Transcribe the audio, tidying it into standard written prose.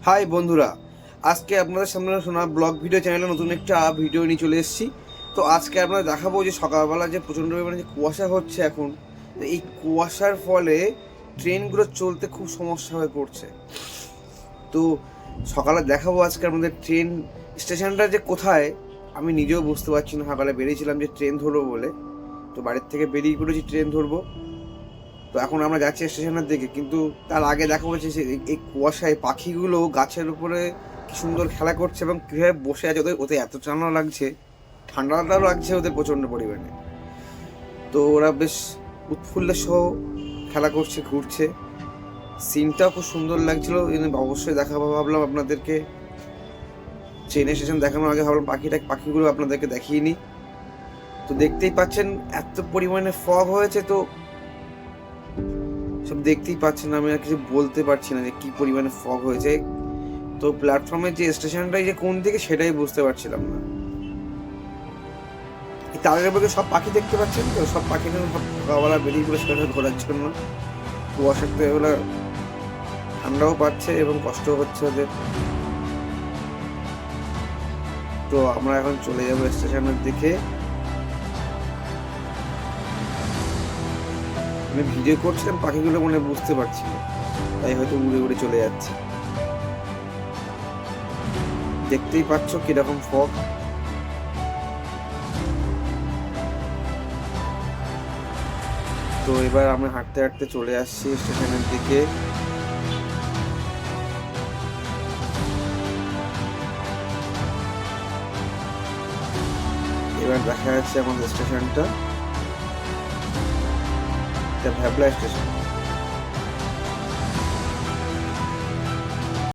High বন্ধুরা, আজকে আপনাদের সামনে শোনা ব্লগ ভিডিও চ্যানেলে নতুন একটা ভিডিও নিয়ে চলে এসেছি। তো আজকে আপনাদের দেখাবো যে সকালবেলা যে প্রচণ্ড পরিমাণে যে কুয়াশা হচ্ছে এখন, তো এই কুয়াশার ফলে ট্রেনগুলো চলতে খুব সমস্যা হয়ে পড়ছে। তো সকালে দেখাবো আজকে আমাদের ট্রেন স্টেশনটা যে কোথায় আমি নিজেও বুঝতে পারছি না। সকালে বেরিয়েছিলাম যে ট্রেন ধরবো বলে, তো বাড়ির থেকে বেরিয়ে পড়েছি ট্রেন ধরবো। তো এখন আমরা যাচ্ছি স্টেশনের দিকে, কিন্তু তার আগে দেখা হচ্ছে এই কুয়াশায় পাখিগুলো গাছের উপরে কি সুন্দর খেলা করছে এবং কীভাবে বসে আছে। ওদের এত ঠান্ডা লাগছে, ঠান্ডাটাও লাগছে ওদের প্রচণ্ড পরিমাণে। তো ওরা বেশ উৎফুল্লের সহ খেলা করছে, ঘুরছে। সিনটাও খুব সুন্দর লাগছিল, অবশ্যই দেখাবো ভাবলাম আপনাদেরকে। ট্রেন স্টেশন দেখানোর আগে ভাবলাম পাখিগুলো আপনাদেরকে দেখিয়ে নিই। তো দেখতেই পাচ্ছেন এত পরিমাণে ফগ হয়েছে, তো সব দেখতেই পাচ্ছেন। আমি আর কিছু বলতে পারছি না যে কি পরিমাণে ফগ হয়েছে। তো প্ল্যাটফর্মের যে স্টেশনটাই যে কোন দিকে সেটাই বুঝতে পারছিলাম না। এই তারের বুকে সব পাখি দেখতে পাচ্ছেন, তো সব পাখি সকালবেলা বেরিয়ে পড়ে সেখানে ঘোরার জন্য। কুয়াশাতে এগুলো ঠান্ডাও পাচ্ছে এবং কষ্টও হচ্ছে ওদের। তো আমরা এখন চলে যাবো স্টেশনের দিকে। আমি ভিডিও করছিলাম, পাখিগুলো মনে বুঝতে পারছি না, তাই হয়তো উড়ে উড়ে চলে যাচ্ছে। দেখতেই পাচ্ছ কিরকম ফগ। তো এবার আমরা হাঁটতে হাঁটতে চলে আসছি স্টেশনের দিকে। এবার দেখা যাচ্ছে আমাদের স্টেশনটা, এটা ভ্যাবলা স্টেশন।